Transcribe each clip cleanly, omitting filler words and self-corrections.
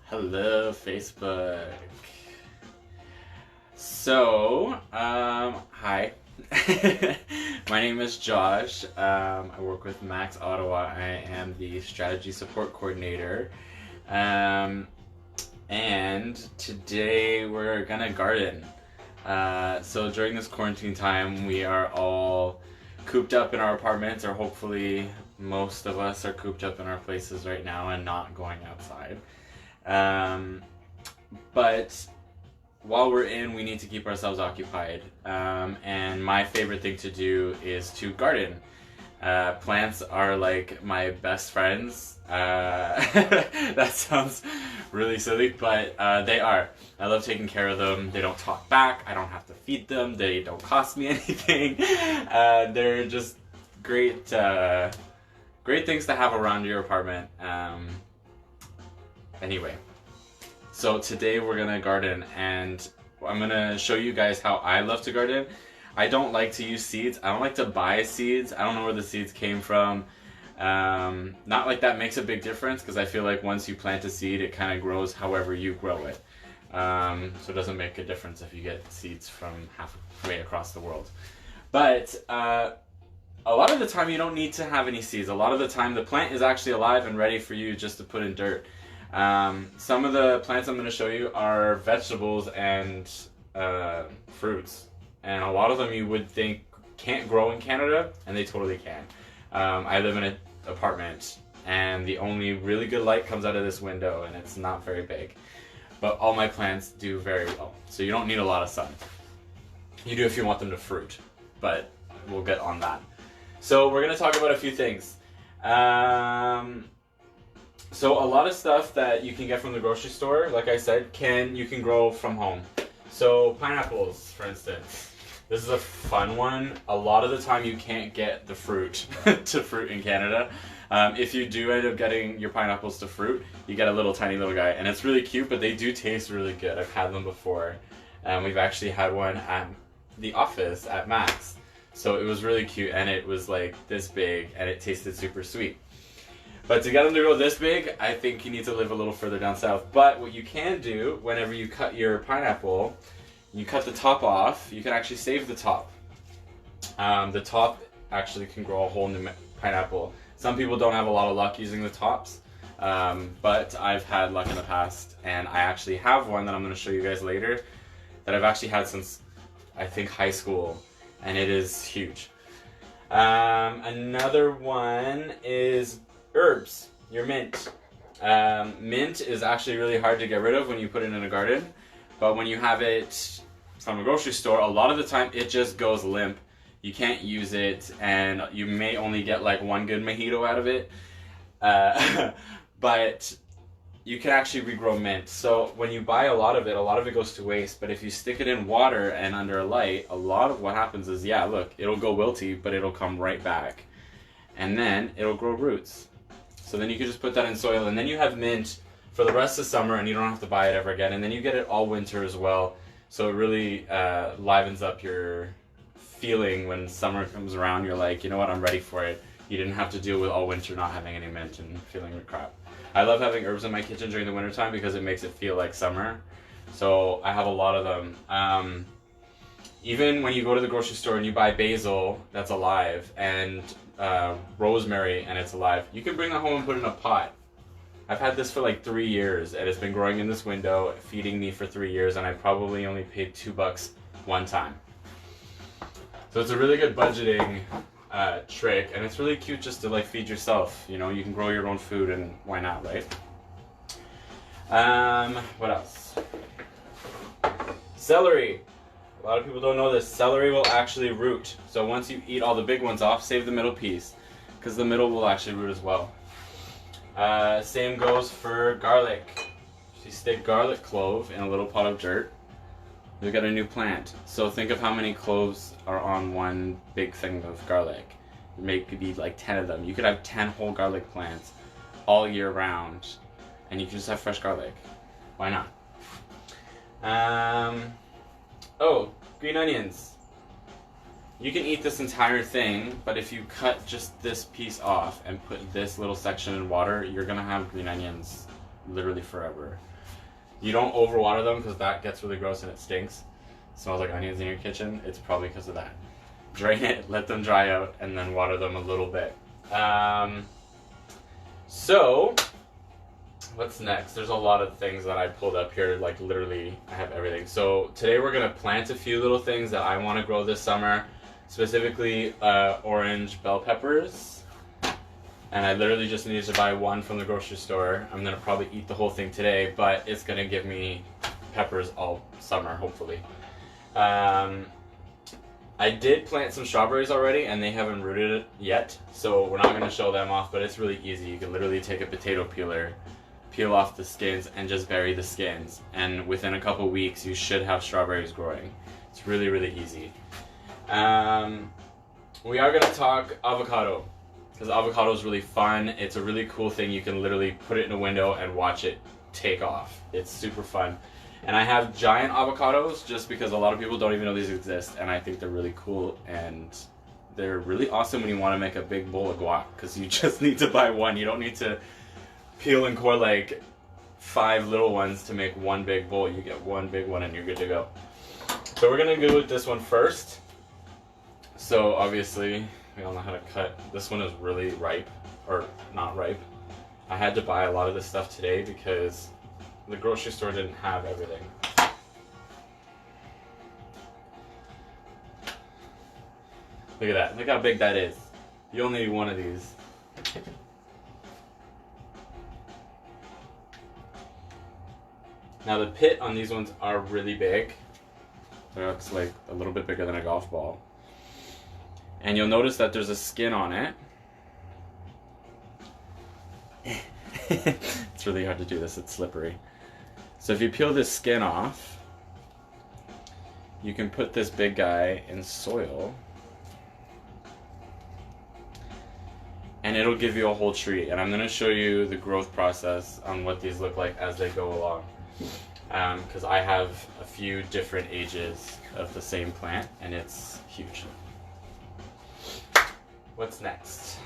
Hello, Facebook. So, hi. My name is Josh. I work with Max Ottawa. I am the strategy support coordinator. And today we're gonna garden. So during this quarantine time, we are all cooped up in our apartments, or hopefully most of us are cooped up in our places right now and not going outside. But while we're in, we need to keep ourselves occupied. And my favorite thing to do is to garden. Plants are like my best friends. That sounds really silly, but they are. I love taking care of them. They don't talk back. I don't have to feed them. They don't cost me anything. They're just great, great things to have around your apartment. Anyway, so today we're gonna garden, and I'm gonna show you guys how I love to garden. I don't like to use seeds. I don't like to buy seeds. I don't know where the seeds came from. Not like that makes a big difference, because I feel like once you plant a seed, it kind of grows however you grow it. So it doesn't make a difference if you get seeds from halfway across the world. But a lot of the time you don't need to have any seeds. A lot of the time the plant is actually alive and ready for you just to put in dirt. Some of the plants I'm going to show you are vegetables and fruits. And a lot of them you would think can't grow in Canada, and they totally can. I live in an apartment, and the only really good light comes out of this window, and it's not very big. But all my plants do very well, so you don't need a lot of sun. You do if you want them to fruit, but we'll get on that. So we're going to talk about a few things. So a lot of stuff that you can get from the grocery store, like I said, you can grow from home. So pineapples, for instance. This is a fun one. A lot of the time you can't get the fruit to fruit in Canada. If you do end up getting your pineapples to fruit, you get a tiny little guy, and it's really cute, but they do taste really good. I've had them before. We've actually had one at the office at Max. So it was really cute, and it was like this big, and it tasted super sweet. But to get them to grow this big, I think you need to live a little further down south. But what you can do, whenever you cut your pineapple, you cut the top off, you can actually save the top. The top actually can grow a whole new pineapple. Some people don't have a lot of luck using the tops, but I've had luck in the past, and I actually have one that I'm going to show you guys later that I've actually had since, I think, high school, and it is huge. Another one is herbs, your mint. Mint is actually really hard to get rid of when you put it in a garden, but when you have it from a grocery store, a lot of the time it just goes limp. You can't use it, and you may only get like one good mojito out of it. But you can actually regrow mint. So when you buy a lot of it goes to waste. But if you stick it in water and under a light, a lot of what happens is, yeah, look, it'll go wilty, but it'll come right back. And then it'll grow roots. So then you can just put that in soil, and then you have mint for the rest of summer, and you don't have to buy it ever again. And then you get it all winter as well. So it really livens up your feeling when summer comes around. You're like, you know what, I'm ready for it. You didn't have to deal with all winter not having any mint and feeling like crap. I love having herbs in my kitchen during the wintertime because it makes it feel like summer. So I have a lot of them. Even when you go to the grocery store and you buy basil that's alive, and rosemary and it's alive, you can bring that home and put it in a pot. I've had this for like 3 years, and it's been growing in this window, feeding me for 3 years, and I probably only paid $2 one time. So it's a really good budgeting trick, and it's really cute just to like feed yourself. You know, you can grow your own food, and why not, right? What else? Celery. A lot of people don't know this. Celery will actually root. So once you eat all the big ones off, save the middle piece, because the middle will actually root as well. Same goes for garlic. If you stick garlic clove in a little pot of dirt, you'll get a new plant. So think of how many cloves are on one big thing of garlic. Maybe like 10 of them. You could have 10 whole garlic plants all year round, and you can just have fresh garlic. Why not? Oh, green onions. You can eat this entire thing, but if you cut just this piece off and put this little section in water, you're gonna have green onions literally forever. You don't overwater them because that gets really gross and it stinks. It smells like onions in your kitchen. It's probably because of that. Drain it, let them dry out, and then water them a little bit. So, what's next? There's a lot of things that I pulled up here, like literally I have everything. So today we're gonna plant a few little things that I wanna grow this summer, specifically orange bell peppers. And I literally just needed to buy one from the grocery store. I'm gonna probably eat the whole thing today, but it's gonna give me peppers all summer, hopefully. I did plant some strawberries already and they haven't rooted it yet, so we're not going to show them off, but it's really easy. You can literally take a potato peeler, peel off the skins, and just bury the skins. And within a couple weeks, you should have strawberries growing. It's really, really easy. We are going to talk avocado, because avocado is really fun. It's a really cool thing. You can literally put it in a window and watch it take off. It's super fun. And I have giant avocados just because a lot of people don't even know these exist, and I think they're really cool, and they're really awesome when you want to make a big bowl of guac, because you just need to buy one. You don't need to peel and core like 5 little ones to make one big bowl. You get one big one and you're good to go. So we're going to go with this one first. So obviously, we all know how to cut. This one is really ripe, or not ripe. I had to buy a lot of this stuff today because the grocery store didn't have everything. Look at that. Look how big that is. You only need one of these. Now the pit on these ones are really big. It looks like a little bit bigger than a golf ball. And you'll notice that there's a skin on it. It's really hard to do this, it's slippery. So if you peel this skin off, you can put this big guy in soil and it'll give you a whole tree. And I'm going to show you the growth process on what these look like as they go along. Because I have a few different ages of the same plant and it's huge. What's next?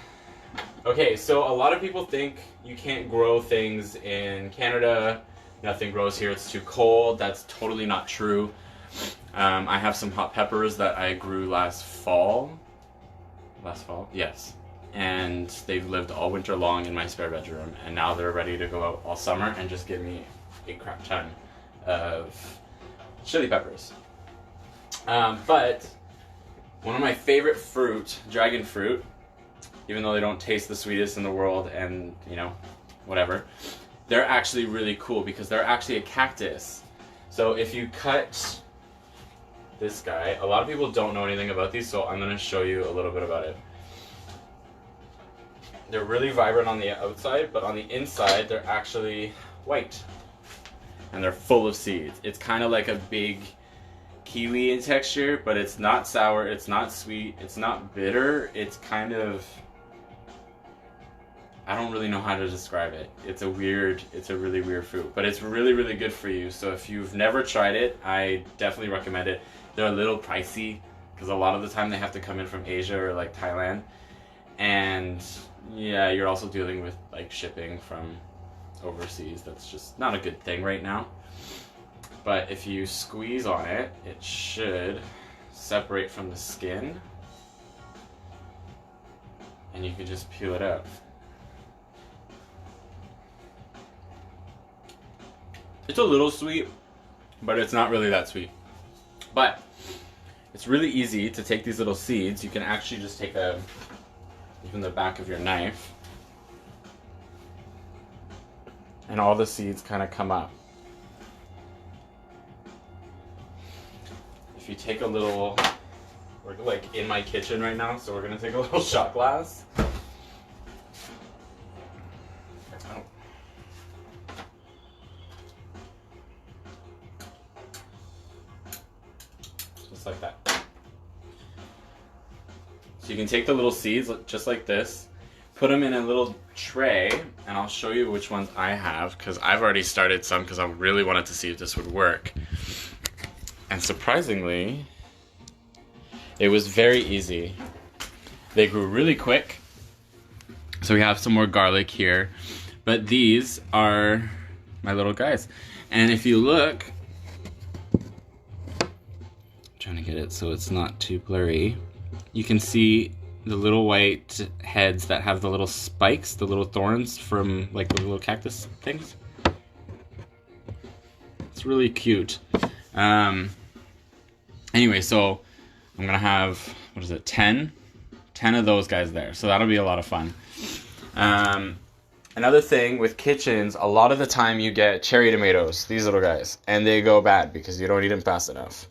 Okay, so a lot of people think you can't grow things in Canada. Nothing grows here, it's too cold. That's totally not true. I have some hot peppers that I grew last fall. Last fall? Yes. And they've lived all winter long in my spare bedroom, and now they're ready to go out all summer and just give me a crap ton of chili peppers. But one of my favorite fruit, dragon fruit, even though they don't taste the sweetest in the world and, you know, whatever, they're actually really cool because they're actually a cactus. So if you cut this guy, a lot of people don't know anything about these, so I'm going to show you a little bit about it. They're really vibrant on the outside, but on the inside they're actually white. And they're full of seeds. It's kind of like a big kiwi in texture, but it's not sour, it's not sweet, it's not bitter, it's kind of, I don't really know how to describe it. It's a really weird fruit, but it's really, really good for you. So if you've never tried it, I definitely recommend it. They're a little pricey because a lot of the time they have to come in from Asia or like Thailand. And yeah, you're also dealing with like shipping from overseas. That's just not a good thing right now. But if you squeeze on it, it should separate from the skin. And you can just peel it out. It's a little sweet, but it's not really that sweet. But it's really easy to take these little seeds. You can actually just take even the back of your knife, and all the seeds kind of come up. If you take a little, we're like in my kitchen right now, so we're gonna take a little shot glass. Just like that. So you can take the little seeds just like this, put them in a little tray, and I'll show you which ones I have because I've already started some because I really wanted to see if this would work. And surprisingly, it was very easy. They grew really quick. So we have some more garlic here, but these are my little guys. And if you look, I'm trying to get it so it's not too blurry, you can see the little white heads that have the little spikes, the little thorns from like the little cactus things. It's really cute. Anyway, so I'm gonna have, what is it, 10 of those guys there. So that'll be a lot of fun. Another thing with kitchens, a lot of the time you get cherry tomatoes, these little guys, and they go bad because you don't eat them fast enough.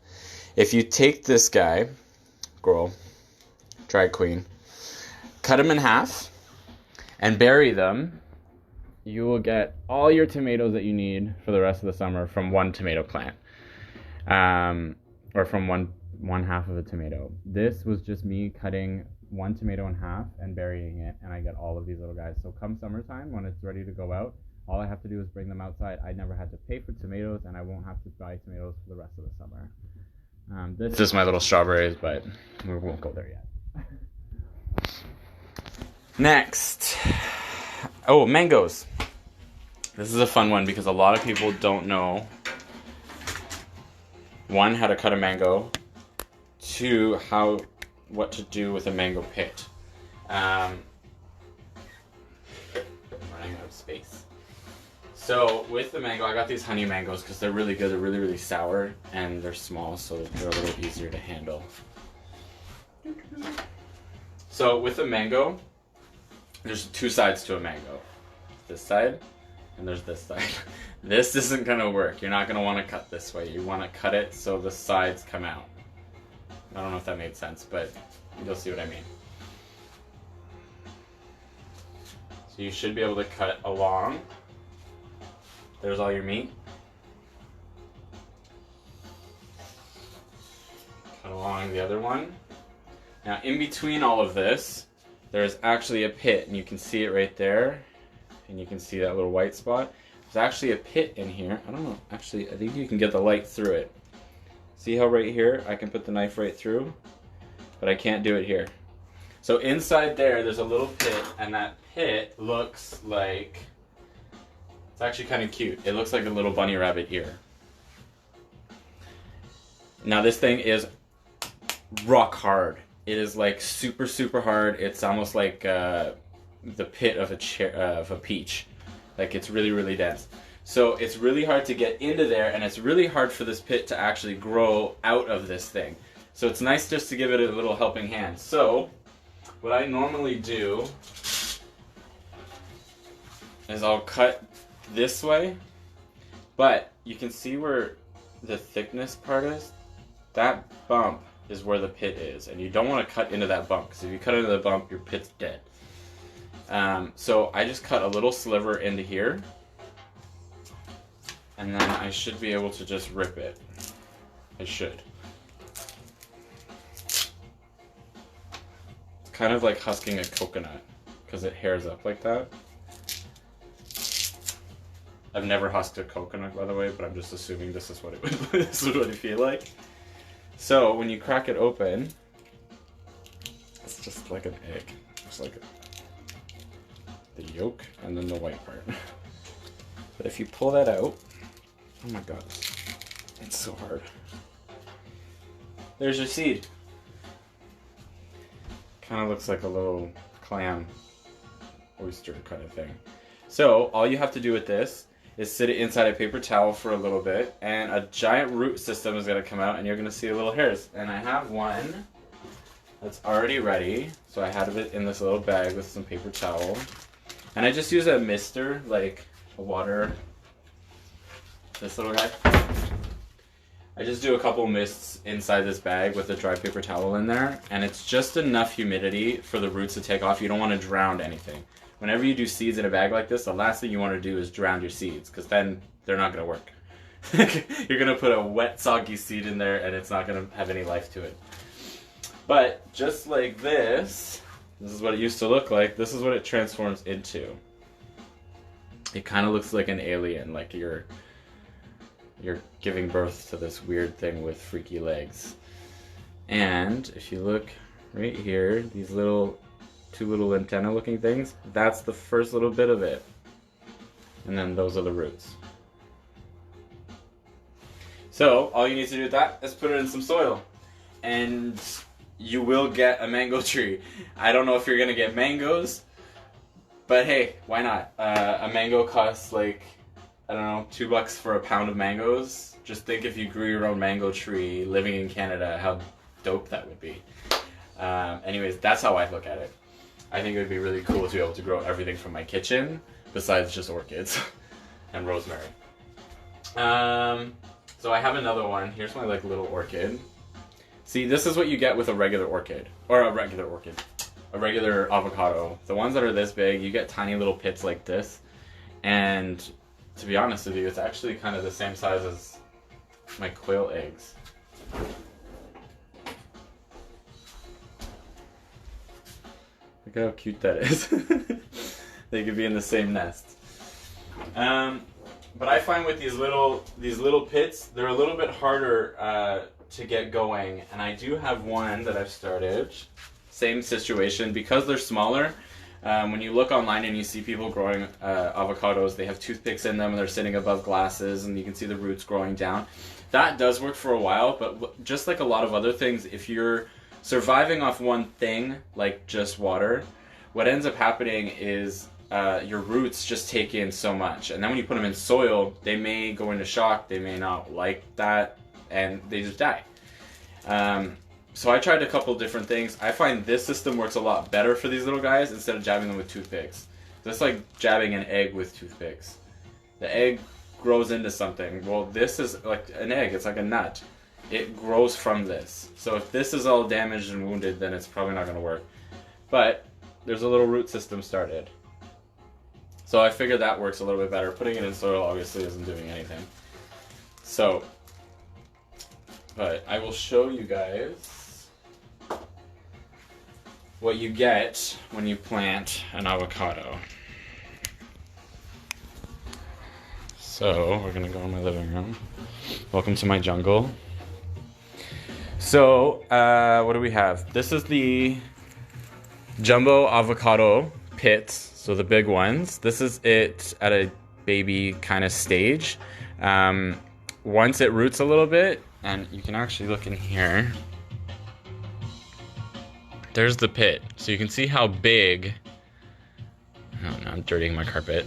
If you take this guy, girl, drag queen, cut them in half and bury them, you will get all your tomatoes that you need for the rest of the summer from one tomato plant. Or from one half of a tomato. This was just me cutting one tomato in half and burying it, and I get all of these little guys. So come summertime, when it's ready to go out, all I have to do is bring them outside. I never had to pay for tomatoes, and I won't have to buy tomatoes for the rest of the summer. This is my little strawberries, but we won't go there yet. Next. Oh, mangoes. This is a fun one because a lot of people don't know, one, how to cut a mango, two, what to do with a mango pit. I'm running out of space. So with the mango, I got these honey mangoes because they're really good. They're really, really sour, and they're small, so they're a little easier to handle. So with the mango, there's two sides to a mango. This side, and there's this side. This isn't gonna work. You're not gonna want to cut this way. You want to cut it so the sides come out. I don't know if that made sense, but you'll see what I mean. So you should be able to cut along. There's all your meat. Cut along the other one. Now in between all of this, there's actually a pit, and you can see it right there. And you can see that little white spot. There's actually a pit in here. I don't know, actually, I think you can get the light through it. See how right here, I can put the knife right through, but I can't do it here. So inside there's a little pit, and that pit looks like, it's actually kind of cute. It looks like a little bunny rabbit ear. Now this thing is rock hard. It is like super, super hard. It's almost like the pit of a peach. Like it's really, really dense. So it's really hard to get into there, and it's really hard for this pit to actually grow out of this thing. So it's nice just to give it a little helping hand. So what I normally do is I'll cut this way, but you can see where the thickness part is. That bump is where the pit is, and you don't want to cut into that bump, because if you cut into the bump, your pit's dead. So I just cut a little sliver into here, and then I should be able to just rip it. I should. It's kind of like husking a coconut, because it hairs up like that. I've never husked a coconut, by the way, but I'm just assuming this is what it would, this is what it feel like. So when you crack it open, it's just like an egg. It's like the yolk and then the white part. But if you pull that out, oh my god, it's so hard. There's your seed. Kind of looks like a little clam, oyster kind of thing. So all you have to do with this is sit it inside a paper towel for a little bit, and a giant root system is going to come out, and you're going to see the little hairs. And I have one that's already ready, so I have it in this little bag with some paper towel. And I just use a mister, like a water, this little guy. I just do a couple mists inside this bag with a dry paper towel in there, and it's just enough humidity for the roots to take off. You don't want to drown anything. Whenever you do seeds in a bag like this, the last thing you want to do is drown your seeds, because then they're not going to work. You're going to put a wet, soggy seed in there, and it's not going to have any life to it. But just like this is what it used to look like. This is what it transforms into. It kind of looks like an alien, like you're giving birth to this weird thing with freaky legs. And if you look right here, these two little antenna looking things, that's the first little bit of it. And then those are the roots. So all you need to do with that is put it in some soil, and you will get a mango tree. I don't know if you're gonna get mangoes, but hey, why not? A mango costs like, I don't know, $2 for a pound of mangoes. Just think if you grew your own mango tree living in Canada, how dope that would be. Anyways, that's how I look at it. I think it would be really cool to be able to grow everything from my kitchen besides just orchids and rosemary. So I have another one. Here's my like little orchid. See, this is what you get with a regular orchid, or a regular avocado. The ones that are this big, you get tiny little pits like this, and to be honest with you, it's actually kind of the same size as my quail eggs. Look how cute that is. They could be in the same nest. But I find with these little pits, they're a little bit harder to get going. And I do have one that I've started. Same situation. Because they're smaller, when you look online and you see people growing avocados, they have toothpicks in them and they're sitting above glasses and you can see the roots growing down. That does work for a while, but just like a lot of other things, if you're surviving off one thing, like just water, what ends up happening is your roots just take in so much. And then when you put them in soil, they may go into shock, they may not like that, and they just die. So I tried a couple different things. I find this system works a lot better for these little guys instead of jabbing them with toothpicks. That's like jabbing an egg with toothpicks. The egg grows into something. Well, this is like an egg, it's like a nut. It grows from this. So if this is all damaged and wounded, then it's probably not going to work. But there's a little root system started. So I figured that works a little bit better. Putting it in soil obviously isn't doing anything. So, but I will show you guys what you get when you plant an avocado. So we're going to go in my living room. Welcome to my jungle. So, what do we have? This is the jumbo avocado pits, so the big ones. This is it at a baby kind of stage. Once it roots a little bit, and you can actually look in here, there's the pit. So you can see how big, oh no, I'm dirtying my carpet.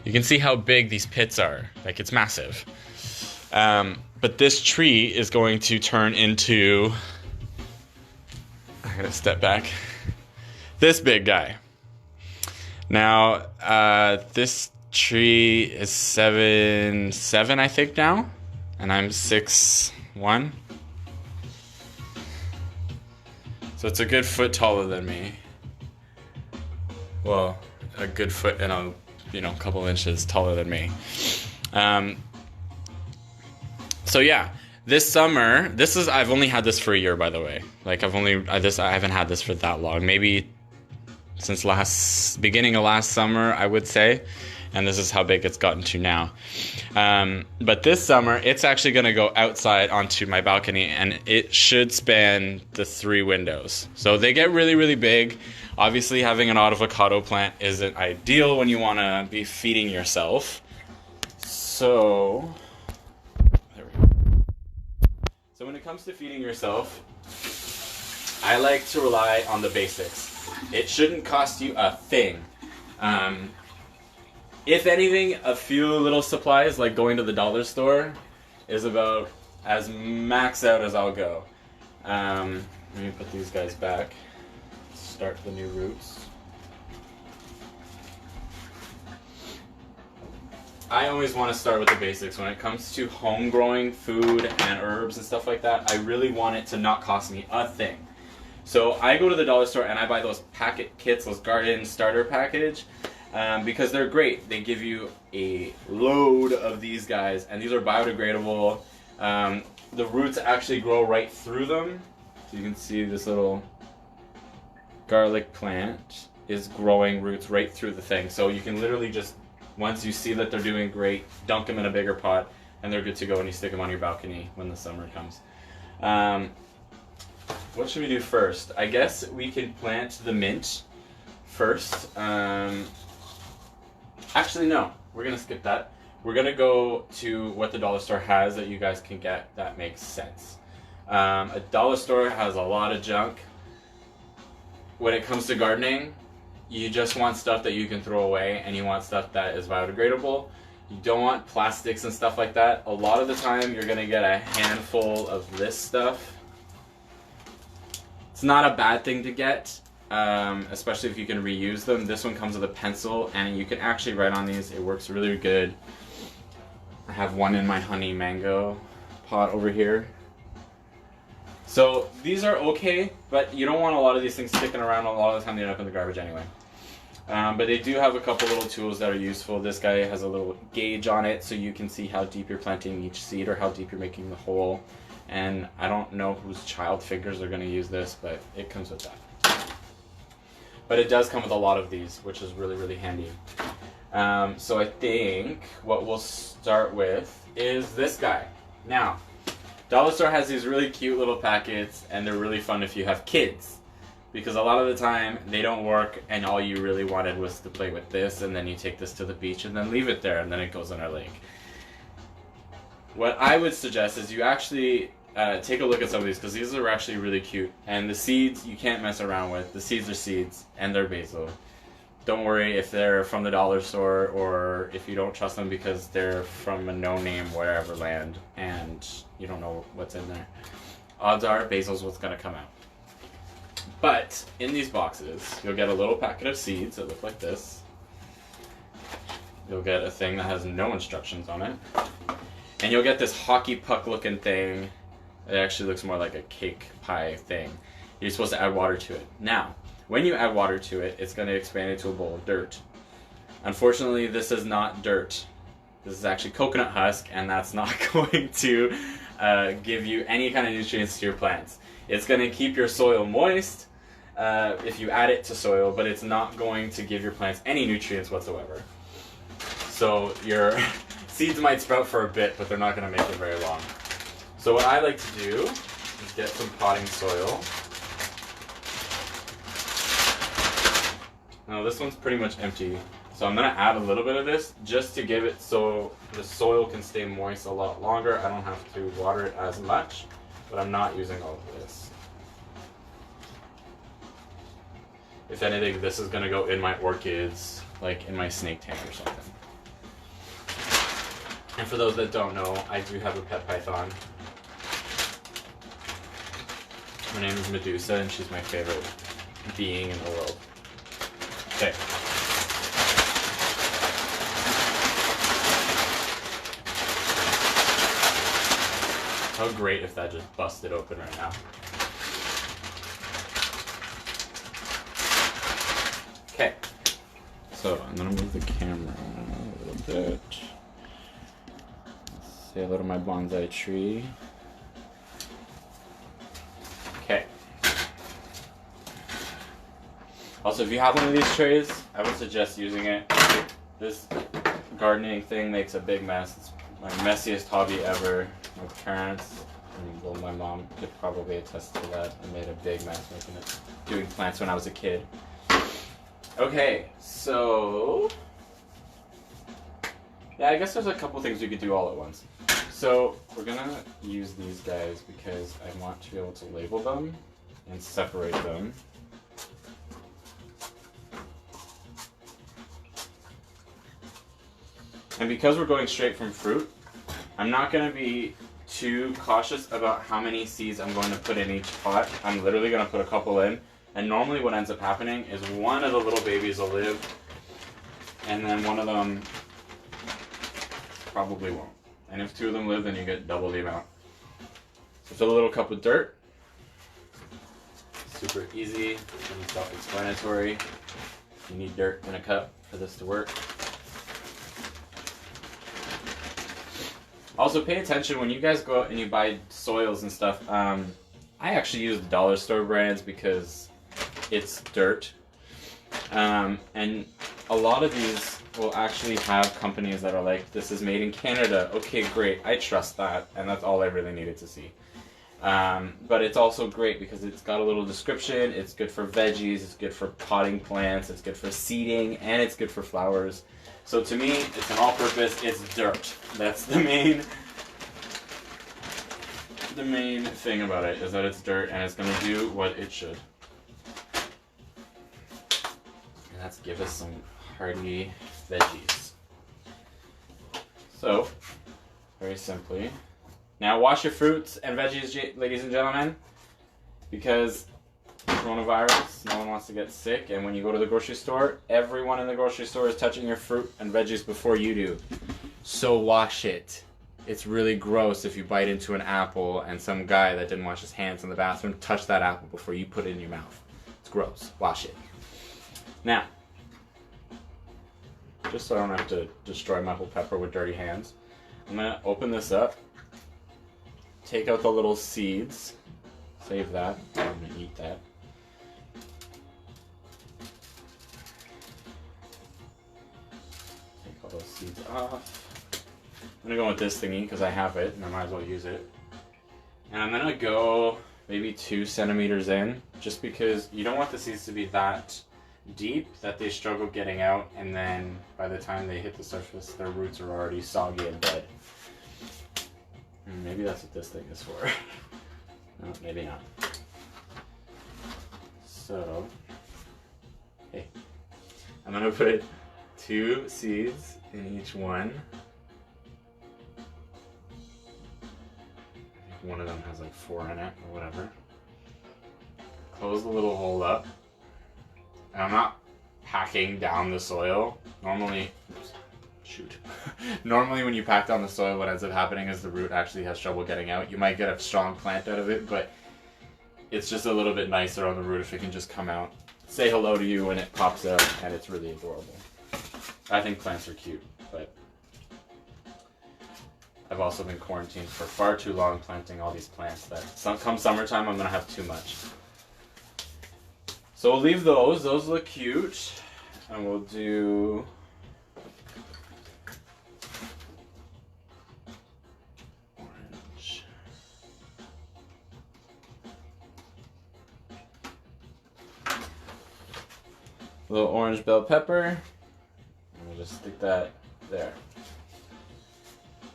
You can see how big these pits are. Like, it's massive. But this tree is going to turn into, I gotta step back, this big guy. Now, this tree is 7'7", I think now, and I'm 6'1". So it's a good foot taller than me. Well, a good foot and a couple inches taller than me. So yeah, this summer, I've only had this for a year, by the way. Like I haven't had this for that long. Maybe since beginning of last summer, I would say. And this is how big it's gotten to now. But this summer, it's actually gonna go outside onto my balcony and it should span the 3 windows. So they get really, really big. Obviously having an avocado plant isn't ideal when you wanna be feeding yourself. So when it comes to feeding yourself, I like to rely on the basics. It shouldn't cost you a thing. If anything, a few little supplies like going to the dollar store is about as maxed out as I'll go. Let me put these guys back. Start the new roots. I always want to start with the basics. When it comes to home growing food and herbs and stuff like that, I really want it to not cost me a thing. So I go to the dollar store and I buy those packet kits, those garden starter package, because they're great. They give you a load of these guys, and these are biodegradable. The roots actually grow right through them. So you can see this little garlic plant is growing roots right through the thing. So you can literally just, once you see that they're doing great, dunk them in a bigger pot, and they're good to go, and you stick them on your balcony when the summer comes. What should we do first? I guess we can plant the mint first. Actually, no. We're going to skip that. we're gonna go to what the dollar store has that you guys can get that makes sense. A dollar store has a lot of junk. When it comes to gardening, you just want stuff that you can throw away, and you want stuff that is biodegradable. You don't want plastics and stuff like that. A lot of the time, you're gonna get a handful of this stuff. It's not a bad thing to get, especially if you can reuse them. This one comes with a pencil, and you can actually write on these. It works really good. I have one in my honey mango pot over here. So these are okay, but you don't want a lot of these things sticking around. A lot of the time they end up in the garbage anyway. But they do have a couple little tools that are useful. This guy has a little gauge on it so you can see how deep you're planting each seed or how deep you're making the hole. And I don't know whose child figures are going to use this, but it comes with that. But it does come with a lot of these, which is really, really handy. So I think what we'll start with is this guy. Now, Dollar Store has these really cute little packets, and they're really fun if you have kids. Because a lot of the time, they don't work, and all you really wanted was to play with this, and then you take this to the beach, and then leave it there, and then it goes in our lake. What I would suggest is you actually take a look at some of these, because these are actually really cute. And the seeds, you can't mess around with. The seeds are seeds, and they're basil. Don't worry if they're from the dollar store, or if you don't trust them because they're from a no-name wherever land, and you don't know what's in there. Odds are basil's what's going to come out. But in these boxes, you'll get a little packet of seeds that look like this. You'll get a thing that has no instructions on it. And you'll get this hockey puck looking thing. It actually looks more like a cake pie thing. You're supposed to add water to it. Now, when you add water to it, it's going to expand into a bowl of dirt. Unfortunately, this is not dirt. This is actually coconut husk, and that's not going to give you any kind of nutrients to your plants. It's going to keep your soil moist if you add it to soil, but it's not going to give your plants any nutrients whatsoever. So your seeds might sprout for a bit, but they're not going to make it very long. So what I like to do is get some potting soil. Now this one's pretty much empty, so I'm going to add a little bit of this just to give it so the soil can stay moist a lot longer. I don't have to water it as much, but I'm not using all of this. If anything, this is going to go in my orchids, like in my snake tank or something. And for those that don't know, I do have a pet python. Her name is Medusa, and she's my favorite being in the world. Okay. How great if that just busted open right now. Okay. So I'm gonna move the camera a little bit. Say hello to my bonsai tree. Okay. Also, if you have one of these trays, I would suggest using it. This gardening thing makes a big mess. It's my messiest hobby ever. My parents, and well, my mom could probably attest to that. I made a big mess doing plants when I was a kid. Okay, so yeah, I guess there's a couple things we could do all at once. So we're gonna use these guys because I want to be able to label them and separate them. And because we're going straight from fruit, I'm not going to be too cautious about how many seeds I'm going to put in each pot. I'm literally going to put a couple in. And normally what ends up happening is one of the little babies will live, and then one of them probably won't. And if two of them live, then you get double the amount. So fill a little cup with dirt. Super easy and self-explanatory. You need dirt in a cup for this to work. Also, pay attention when you guys go out and you buy soils and stuff. I actually use the dollar store brands because it's dirt. And a lot of these will actually have companies that are like, this is made in Canada. Okay, great. I trust that. And that's all I really needed to see. But it's also great because it's got a little description. It's good for veggies. It's good for potting plants. It's good for seeding. And it's good for flowers. So to me, it's an all-purpose, it's dirt. That's the main thing about it, is that it's dirt and it's going to do what it should. And that's give us some hearty veggies. So, very simply. Now wash your fruits and veggies, ladies and gentlemen, because coronavirus, no one wants to get sick, and when you go to the grocery store, everyone in the grocery store is touching your fruit and veggies before you do. So wash it. It's really gross if you bite into an apple and some guy that didn't wash his hands in the bathroom touched that apple before you put it in your mouth. It's gross. Wash it. Now, just so I don't have to destroy my whole pepper with dirty hands, I'm going to open this up, take out the little seeds, save that, I'm going to eat that. Take all those seeds off. I'm going to go with this thingy because I have it and I might as well use it. And I'm going to go maybe 2 centimeters in, just because you don't want the seeds to be that deep that they struggle getting out, and then by the time they hit the surface, their roots are already soggy and dead. Maybe that's what this thing is for. No, maybe not. So, hey, I'm going to put 2 seeds in each one. One of them has like 4 in it or whatever. Close the little hole up. And I'm not packing down the soil. Normally, normally when you pack down the soil, what ends up happening is the root actually has trouble getting out. You might get a strong plant out of it, but it's just a little bit nicer on the root if it can just come out, say hello to you when it pops out, and it's really adorable. I think plants are cute, but I've also been quarantined for far too long planting all these plants that come summertime I'm going to have too much. So we'll leave those. Those look cute. And we'll do orange. A little orange bell pepper. And we'll just stick that there.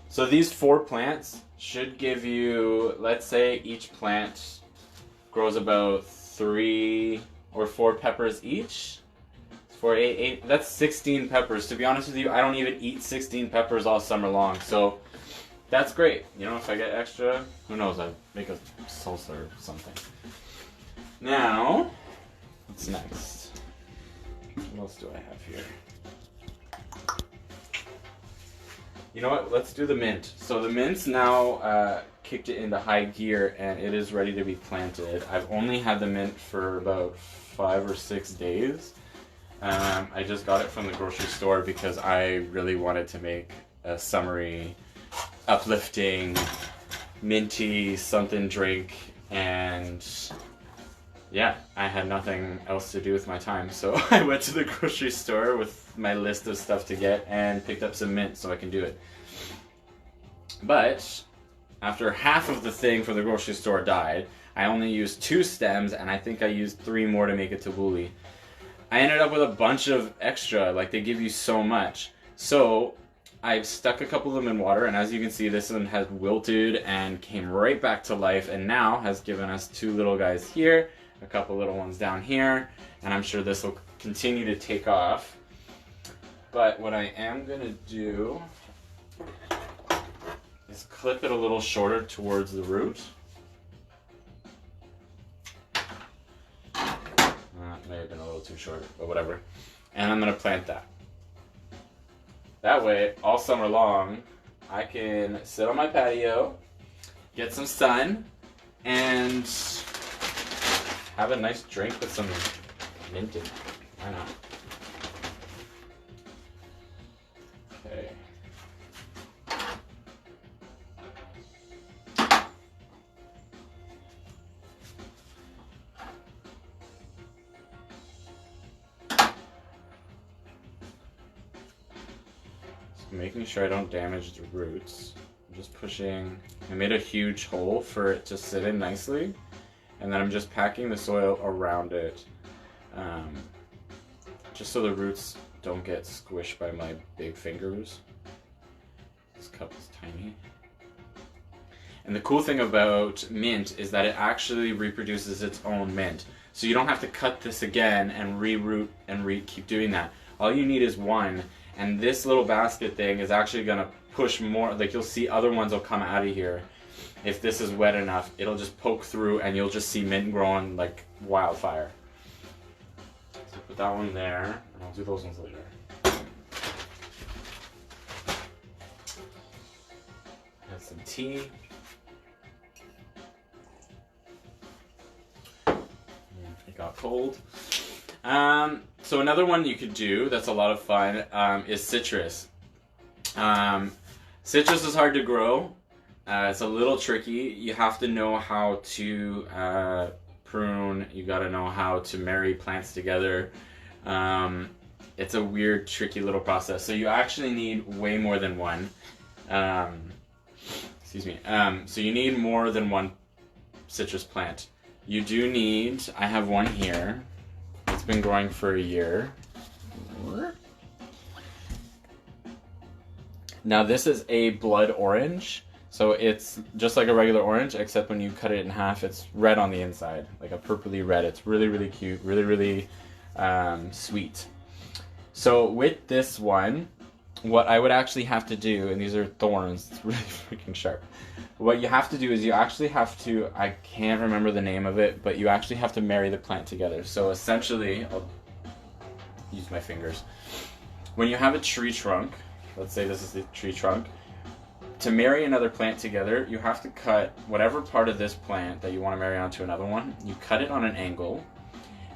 So these 4 plants should give you, let's say each plant grows about 3 or 4 peppers each. 4, 8, that's 16 peppers. To be honest with you, I don't even eat 16 peppers all summer long. So that's great. You know, if I get extra, who knows, I'd make a salsa or something. Now, what's next? What else do I have here? You know what, let's do the mint. So the mint's now kicked it into high gear and it is ready to be planted. I've only had the mint for about 5 or 6 days. I just got it from the grocery store because I really wanted to make a summery, uplifting, minty something drink, and yeah, I had nothing else to do with my time, so I went to the grocery store with my list of stuff to get and picked up some mint so I can do it. But after half of the thing from the grocery store died, I only used 2 stems, and I think I used 3 more to make a tabbouleh. I ended up with a bunch of extra, like they give you so much. So I've stuck a couple of them in water, and as you can see, this one has wilted and came right back to life, and now has given us 2 little guys here, a couple little ones down here, and I'm sure this will continue to take off. But what I am going to do is clip it a little shorter towards the root. May have been a little too short, but whatever. And I'm going to plant that. That way, all summer long, I can sit on my patio, get some sun, and have a nice drink with some mint in it. Why not? Okay. Making sure I don't damage the roots. I'm just pushing. I made a huge hole for it to sit in nicely, and then I'm just packing the soil around it, just so the roots don't get squished by my big fingers. This cup is tiny. And the cool thing about mint is that it actually reproduces its own mint. So you don't have to cut this again and reroot and keep doing that. All you need is one, and this little basket thing is actually gonna push more, like you'll see other ones will come out of here. If this is wet enough, it'll just poke through and you'll just see mint growing like wildfire. So put that one there, and I'll do those ones later. Add some tea. It got cold. So another one you could do that's a lot of fun is citrus. Citrus is hard to grow. It's a little tricky. You have to know how to prune. You got to know how to marry plants together. It's a weird, tricky little process. So you actually need way more than one. Excuse me. So you need more than one citrus plant. You do need, I have one here. It's been growing for a year. Now this is a blood orange. So it's just like a regular orange, except when you cut it in half, it's red on the inside, like a purpley red. It's really, really cute, really, really sweet. So with this one, what I would actually have to do, and these are thorns, it's really freaking sharp. What you have to do is you actually have to, I can't remember the name of it, but you actually have to marry the plant together. So essentially, I'll use my fingers. When you have a tree trunk, let's say this is the tree trunk, to marry another plant together, you have to cut whatever part of this plant that you want to marry onto another one, you cut it on an angle,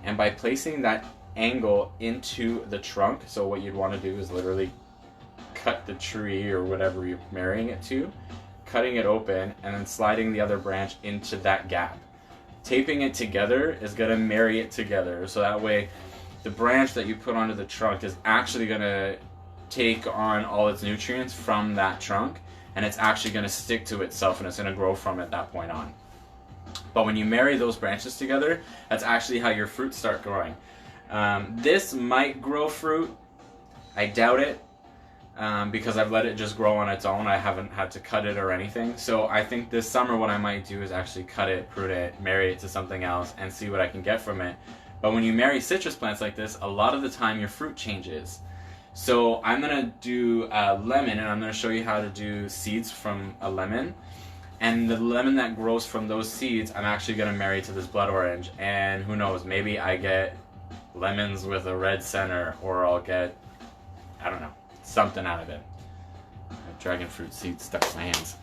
and by placing that angle into the trunk, so what you'd want to do is literally cut the tree or whatever you're marrying it to, cutting it open, and then sliding the other branch into that gap. Taping it together is going to marry it together, so that way the branch that you put onto the trunk is actually going to take on all its nutrients from that trunk, and it's actually going to stick to itself and it's going to grow from it that point on. But when you marry those branches together, that's actually how your fruits start growing. This might grow fruit. I doubt it. Because I've let it just grow on its own. I haven't had to cut it or anything. So I think this summer what I might do is actually cut it, prune it, marry it to something else, and see what I can get from it. But when you marry citrus plants like this, a lot of the time your fruit changes. So I'm going to do a lemon, and I'm going to show you how to do seeds from a lemon. And the lemon that grows from those seeds, I'm actually going to marry to this blood orange. And who knows, maybe I get lemons with a red center, or I'll get, I don't know, something out of it. Dragon fruit seeds stuck in my hands.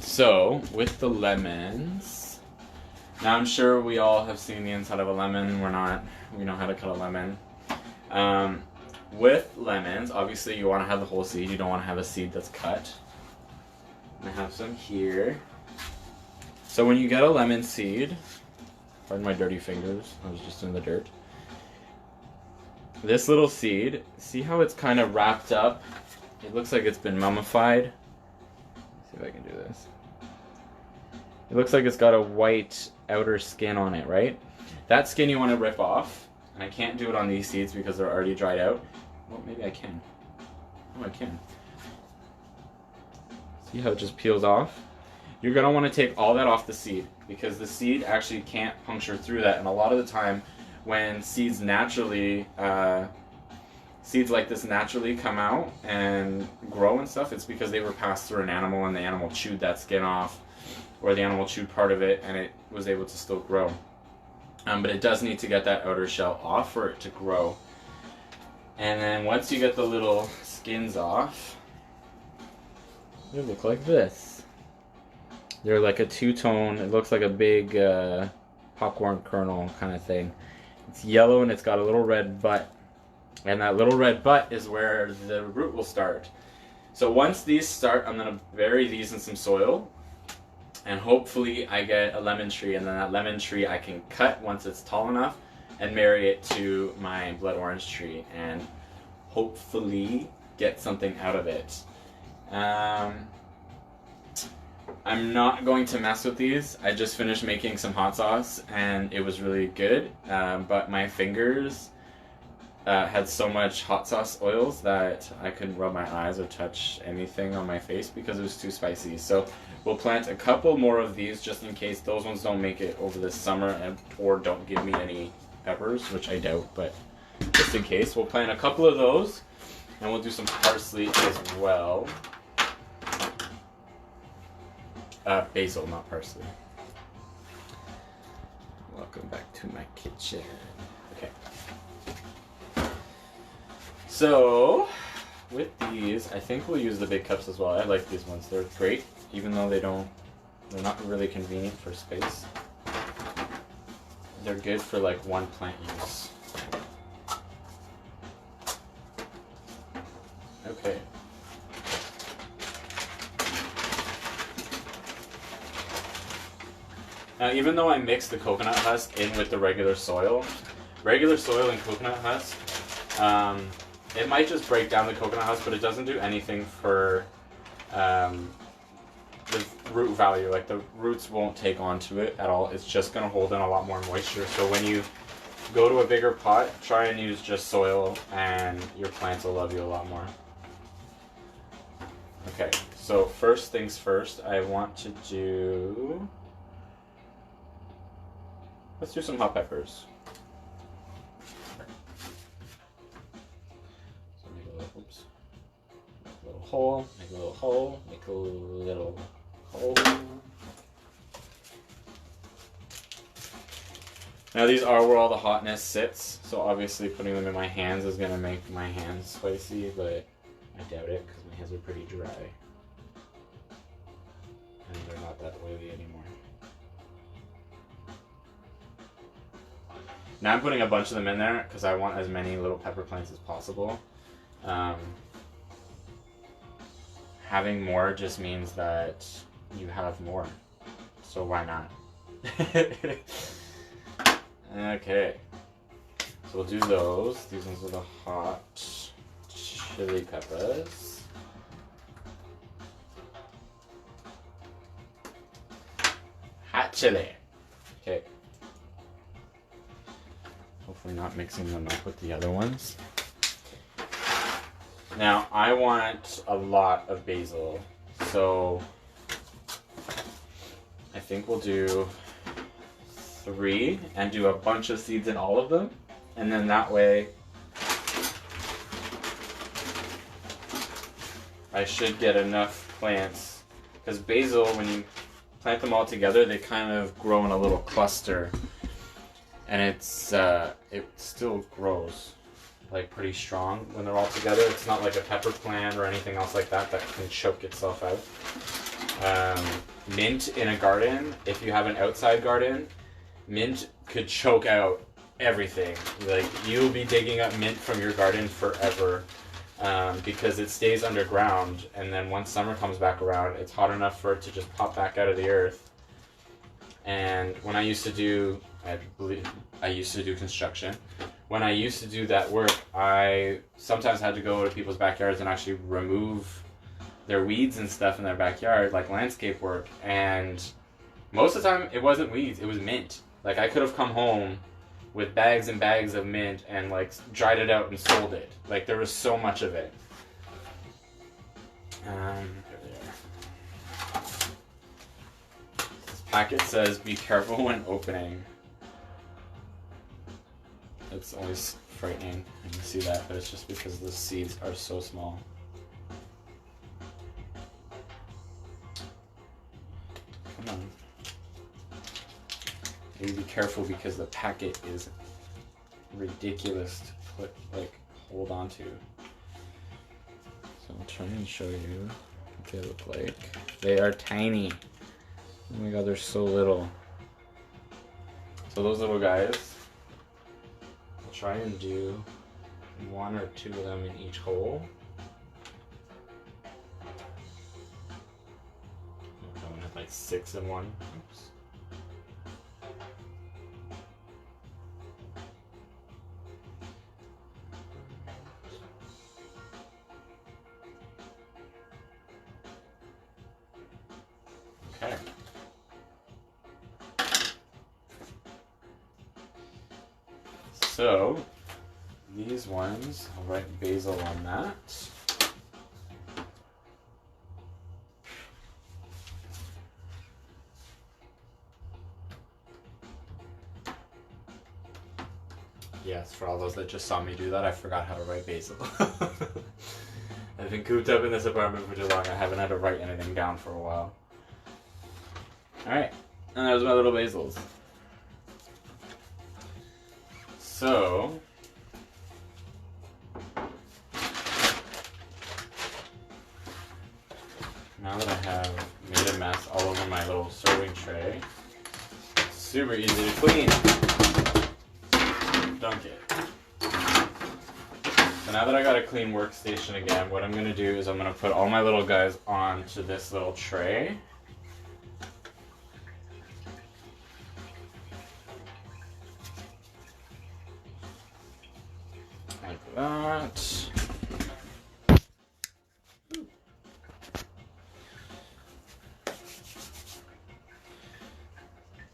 So with the lemons, now I'm sure we all have seen the inside of a lemon. We know how to cut a lemon. With lemons, obviously you want to have the whole seed. You don't want to have a seed that's cut. I have some here. So when you get a lemon seed, pardon my dirty fingers, I was just in the dirt. This little seed, see how it's kind of wrapped up? It looks like it's been mummified. Let's see if I can do this. It looks like it's got a white outer skin on it, right? That skin you want to rip off. And I can't do it on these seeds because they're already dried out. Well, maybe I can. Oh, I can. See how it just peels off? You're going to want to take all that off the seed because the seed actually can't puncture through that. And a lot of the time, when seeds naturally, seeds like this naturally come out and grow and stuff, it's because they were passed through an animal and the animal chewed that skin off, or the animal chewed part of it and it was able to still grow. But it does need to get that outer shell off for it to grow. And then once you get the little skins off, they look like this. They're like a two-tone, it looks like a big popcorn kernel kind of thing. It's yellow and it's got a little red butt. And that little red butt is where the root will start. So once these start, I'm going to bury these in some soil. And hopefully I get a lemon tree. And then that lemon tree I can cut once it's tall enough and marry it to my blood orange tree. And hopefully get something out of it. I'm not going to mess with these. I just finished making some hot sauce and it was really good, but my fingers had so much hot sauce oils that I couldn't rub my eyes or touch anything on my face because it was too spicy. So we'll plant a couple more of these just in case those ones don't make it over this summer or don't give me any peppers, which I doubt, but just in case. We'll plant a couple of those and we'll do some parsley as well. Basil, not parsley. Welcome back to my kitchen. Okay. So, with these, I think we'll use the big cups as well. I like these ones. They're great, even though they're not really convenient for space. They're good for like one plant use. Okay. Now, even though I mix the coconut husk in with the regular soil and coconut husk, it might just break down the coconut husk, but it doesn't do anything for the root value. Like, the roots won't take onto it at all. It's just going to hold in a lot more moisture. So when you go to a bigger pot, try and use just soil, and your plants will love you a lot more. Okay, so first things first, I want to do... Let's do some hot peppers. So make a little, oops, make a little hole, make a little hole, make a little hole. Now these are where all the hotness sits, so obviously putting them in my hands is going to make my hands spicy, but I doubt it because my hands are pretty dry. And they're not that oily anymore. Now I'm putting a bunch of them in there because I want as many little pepper plants as possible. Having more just means that you have more, so why not? Okay, so we'll do those. These ones are the hot chili peppers. Hot chili. Okay. Hopefully not mixing them up with the other ones. Now, I want a lot of basil, so I think we'll do 3 and do a bunch of seeds in all of them, and then that way I should get enough plants, because basil, when you plant them all together, they kind of grow in a little cluster. And it still grows like pretty strong when they're all together. It's not like a pepper plant or anything else like that that can choke itself out. Mint in a garden, if you have an outside garden, mint could choke out everything. Like, you'll be digging up mint from your garden forever because it stays underground, and then once summer comes back around, it's hot enough for it to just pop back out of the earth. And when I used to do construction. When I used to do that work, I sometimes had to go to people's backyards and actually remove their weeds and stuff in their backyard, like landscape work. And most of the time, it wasn't weeds, it was mint. Like, I could have come home with bags and bags of mint and like dried it out and sold it. Like, there was so much of it. This packet says, "Be careful when opening." It's always frightening when you see that, but it's just because the seeds are so small. Come on. You be careful because the packet is ridiculous to hold on to. So I'll try and show you what they look like. They are tiny. Oh my god, they're so little. So those little guys, try and do 1 or 2 of them in each hole. I'm going with like 6 in one. Oops. Okay. So these ones, I'll write basil on that. Yes, for all those that just saw me do that, I forgot how to write basil. I've been cooped up in this apartment for too long. I haven't had to write anything down for a while. Alright, and there's my little basils. So, now that I have made a mess all over my little serving tray, it's super easy to clean. Dunk it. So now that I got a clean workstation again, what I'm going to do is I'm going to put all my little guys onto this little tray. Like that.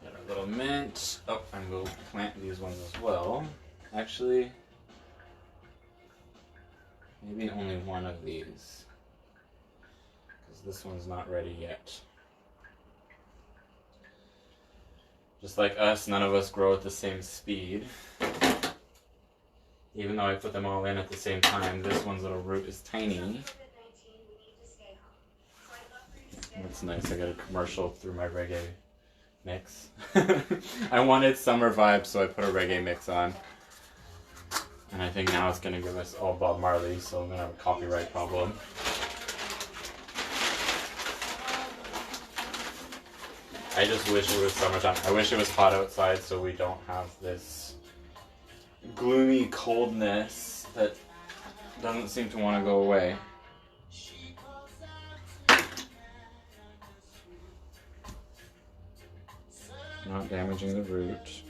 Got our little mint. Oh, and we'll plant these ones as well. Actually, maybe only one of these, because this one's not ready yet. Just like us, none of us grow at the same speed. Even though I put them all in at the same time, this one's little root is tiny. That's nice, I got a commercial through my reggae mix. I wanted summer vibes, so I put a reggae mix on. And I think now it's going to give us all Bob Marley, so I'm going to have a copyright problem. I just wish it was summertime. I wish it was hot outside so we don't have this gloomy coldness that doesn't seem to want to go away. Not damaging the root.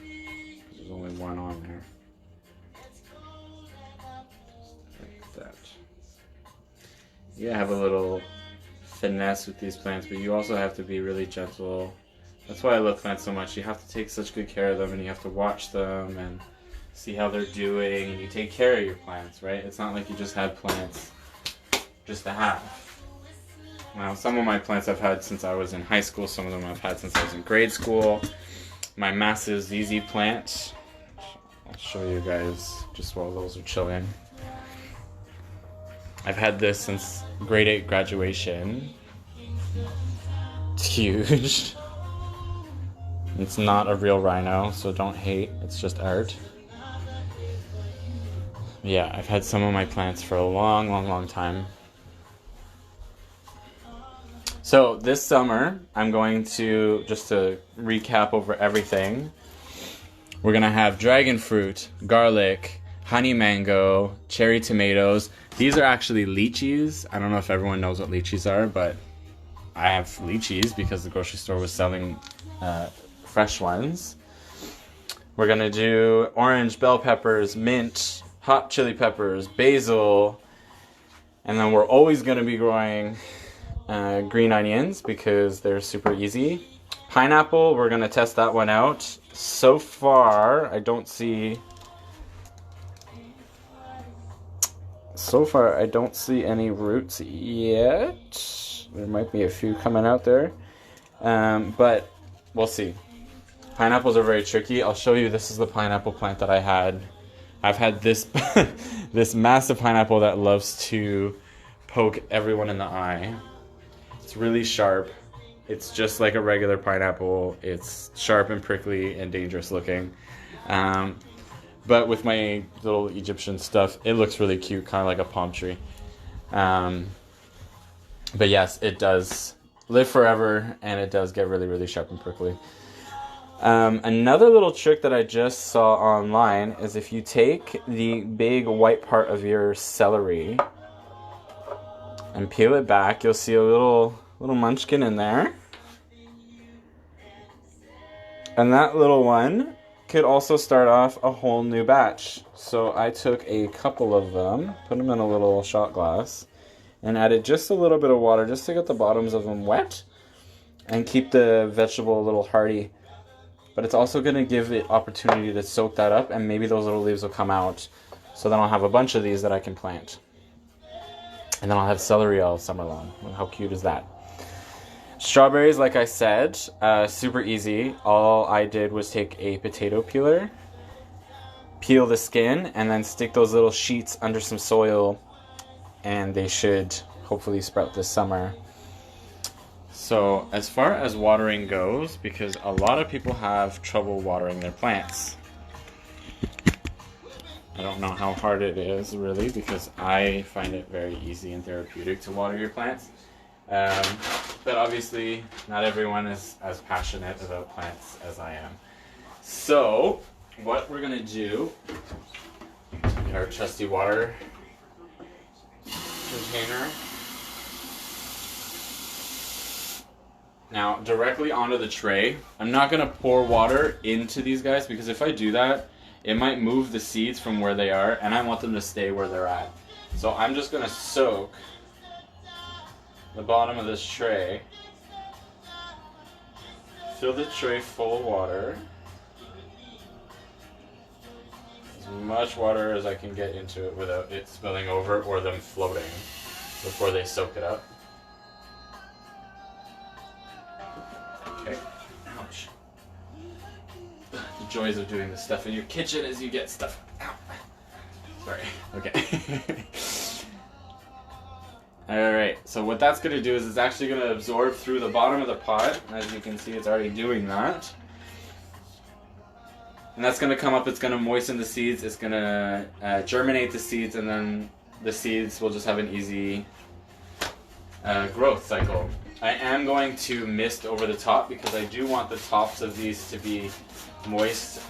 There's only one on there. That. You have a little finesse with these plants, but you also have to be really gentle. That's why I love plants so much. You have to take such good care of them, and you have to watch them and see how they're doing, and you take care of your plants, right? It's not like you just had plants just to have. Now, some of my plants I've had since I was in high school, some of them I've had since I was in grade school. My massive ZZ plant, I'll show you guys just while those are chilling. I've had this since grade 8 graduation. It's huge. It's not a real rhino, so don't hate, it's just art. Yeah, I've had some of my plants for a long, long, long time. So this summer, I'm going to, just to recap over everything, we're going to have dragon fruit, garlic, honey mango, cherry tomatoes. These are actually lychees. I don't know if everyone knows what lychees are, but I have lychees because the grocery store was selling fresh ones. We're going to do orange bell peppers, mint, hot chili peppers, basil, and then we're always going to be growing green onions because they're super easy. Pineapple, we're going to test that one out. So far, I don't see any roots yet. There might be a few coming out there, but we'll see. Pineapples are very tricky. I'll show you, this is the pineapple plant that I had. I've had this this massive pineapple that loves to poke everyone in the eye. It's really sharp. It's just like a regular pineapple. It's sharp and prickly and dangerous looking. But with my little Egyptian stuff, it looks really cute, kind of like a palm tree. But yes, it does live forever, and it does get really, really sharp and prickly. Another little trick that I just saw online is if you take the big white part of your celery and peel it back, you'll see a little munchkin in there. And that little one could also start off a whole new batch. So I took a couple of them, put them in a little shot glass, and added just a little bit of water just to get the bottoms of them wet and keep the vegetable a little hearty. But it's also going to give it opportunity to soak that up, and maybe those little leaves will come out So then I'll have a bunch of these that I can plant. And then I'll have celery all summer long. How cute is that? Strawberries, like I said, super easy. All I did was take a potato peeler, peel the skin, and then stick those little sheets under some soil, and they should hopefully sprout this summer. So as far as watering goes, because a lot of people have trouble watering their plants. I don't know how hard it is, really, because I find it very easy and therapeutic to water your plants. But obviously, not everyone is as passionate about plants as I am. So, what we're going to do, get our trusty water container. Now, directly onto the tray. I'm not going to pour water into these guys, because if I do that, it might move the seeds from where they are, and I want them to stay where they're at. So I'm just going to soak the bottom of this tray, fill the tray full of water, as much water as I can get into it without it spilling over or them floating before they soak it up. Okay, ouch. The joys of doing this stuff in your kitchen is you get stuff. Ow. Sorry. Okay. Alright, so what that's going to do is it's actually going to absorb through the bottom of the pot. As you can see, it's already doing that. And that's going to come up, it's going to moisten the seeds, it's going to germinate the seeds, and then the seeds will just have an easy growth cycle. I am going to mist over the top because I do want the tops of these to be moist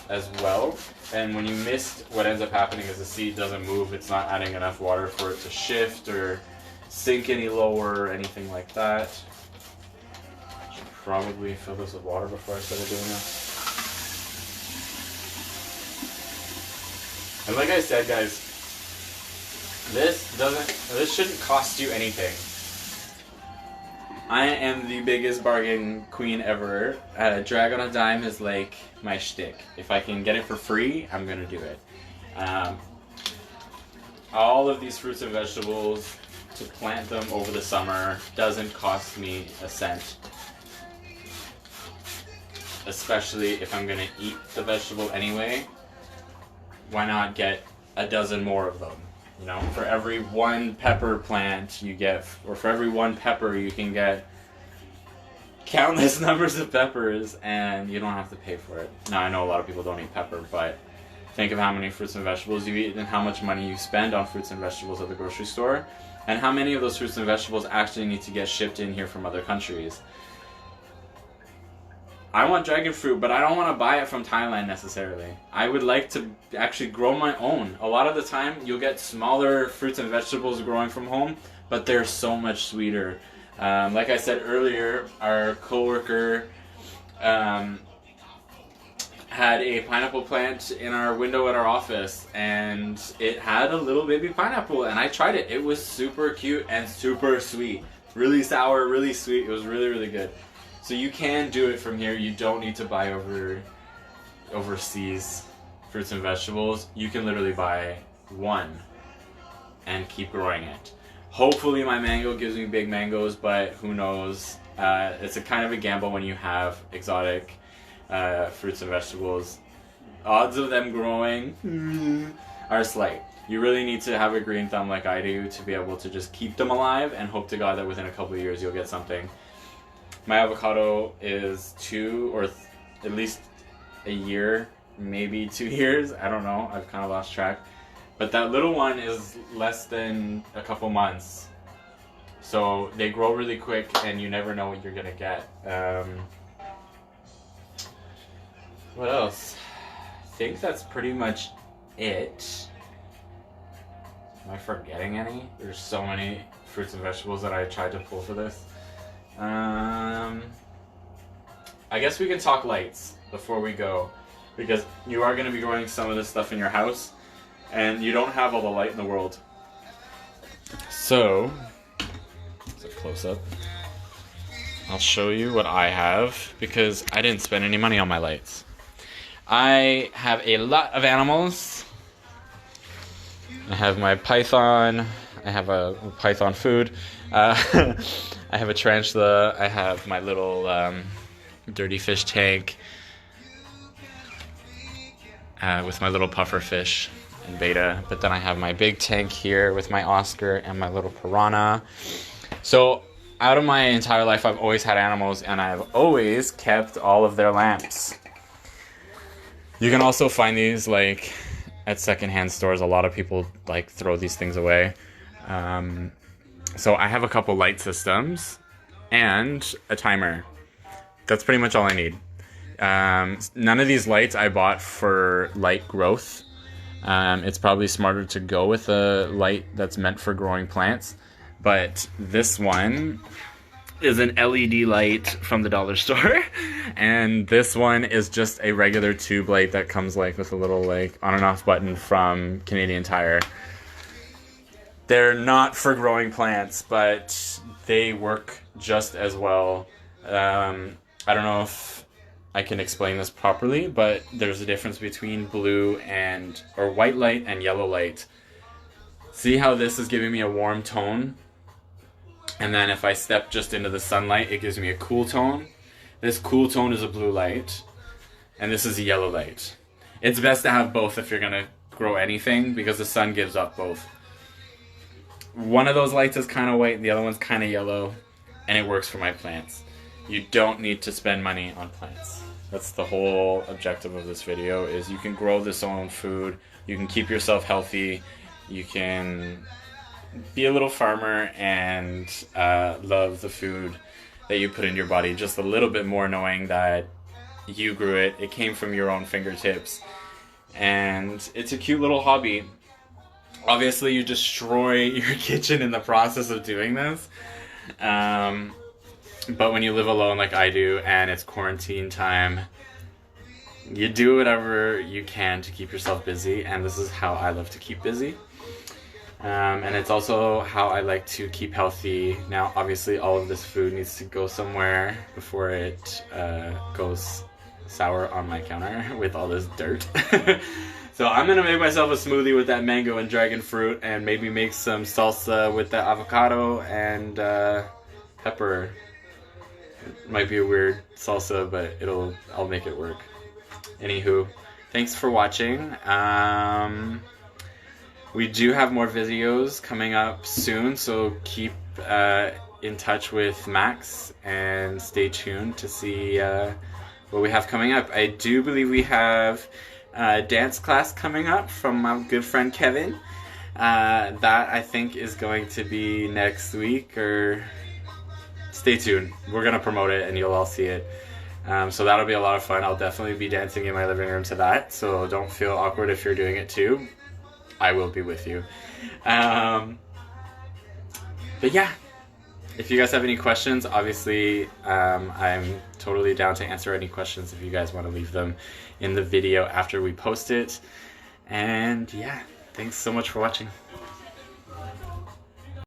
as well. And when you mist, what ends up happening is the seed doesn't move. It's not adding enough water for it to shift or sink any lower or anything like that. I should probably fill this with water before I started doing this. And like I said, guys, this shouldn't cost you anything. I am the biggest bargain queen ever. Drag on a dime is like my shtick. If I can get it for free, I'm gonna do it. All of these fruits and vegetables, to plant them over the summer doesn't cost me a cent. Especially if I'm gonna eat the vegetable anyway. Why not get a dozen more of them? You know, for every one pepper plant you get, or for every one pepper you can get countless numbers of peppers, and you don't have to pay for it. Now, I know a lot of people don't eat pepper, but think of how many fruits and vegetables you eat and how much money you spend on fruits and vegetables at the grocery store, and how many of those fruits and vegetables actually need to get shipped in here from other countries. I want dragon fruit, but I don't want to buy it from Thailand necessarily. I would like to actually grow my own. A lot of the time, you'll get smaller fruits and vegetables growing from home, but they're so much sweeter. Like I said earlier, our coworker had a pineapple plant in our window at our office, and it had a little baby pineapple, and I tried it. It was super cute and super sweet. Really sour, really sweet. It was really, really good. So you can do it from here. You don't need to buy overseas fruits and vegetables. You can literally buy one and keep growing it. Hopefully my mango gives me big mangoes, but who knows. It's a kind of a gamble when you have exotic fruits and vegetables. Odds of them growing are slight. You really need to have a green thumb like I do to be able to just keep them alive and hope to God that within a couple of years you'll get something. My avocado is at least a year, maybe 2 years. I don't know. I've kind of lost track. But that little one is less than a couple months. So they grow really quick and you never know what you're going to get. What else? I think that's pretty much it. Am I forgetting any? There's so many fruits and vegetables that I tried to pull for this. I guess we can talk lights before we go, because you are going to be growing some of this stuff in your house and you don't have all the light in the world. So, it's a close-up. I'll show you what I have, because I didn't spend any money on my lights. I have a lot of animals. I have my python. I have a python food. I have a tarantula. I have my little dirty fish tank with my little puffer fish and beta. But then I have my big tank here with my Oscar and my little piranha. So out of my entire life, I've always had animals, and I've always kept all of their lamps. You can also find these like at secondhand stores. A lot of people like throw these things away. So I have a couple light systems and a timer. That's pretty much all I need. None of these lights I bought for light growth. It's probably smarter to go with a light that's meant for growing plants. But this one is an LED light from the dollar store. And this one is just a regular tube light that comes like with a little like on and off button from Canadian Tire. They're not for growing plants, but they work just as well. I don't know if I can explain this properly, but there's a difference between blue or white light and yellow light. See how this is giving me a warm tone? And then if I step just into the sunlight, it gives me a cool tone. This cool tone is a blue light, and this is a yellow light. It's best to have both if you're gonna grow anything, because the sun gives off both. One of those lights is kind of white, and the other one's kind of yellow, and it works for my plants. You don't need to spend money on plants. That's the whole objective of this video, is you can grow this own food, you can keep yourself healthy, you can be a little farmer and love the food that you put in your body just a little bit more, knowing that you grew it, it came from your own fingertips, and it's a cute little hobby. Obviously you destroy your kitchen in the process of doing this, but when you live alone like I do and it's quarantine time, you do whatever you can to keep yourself busy, and this is how I love to keep busy. And it's also how I like to keep healthy. Now, obviously, all of this food needs to go somewhere before it goes sour on my counter with all this dirt. So I'm going to make myself a smoothie with that mango and dragon fruit, and maybe make some salsa with that avocado and pepper. It might be a weird salsa, but I'll make it work. Anywho, thanks for watching. We do have more videos coming up soon, so keep in touch with Max and stay tuned to see what we have coming up. I do believe we have a dance class coming up from my good friend Kevin. That I think is going to be next week, or stay tuned. We're going to promote it and you'll all see it. So that'll be a lot of fun. I'll definitely be dancing in my living room to that, so don't feel awkward if you're doing it too. I will be with you. But yeah, if you guys have any questions, obviously I'm totally down to answer any questions if you guys want to leave them in the video after we post it. And yeah, thanks so much for watching.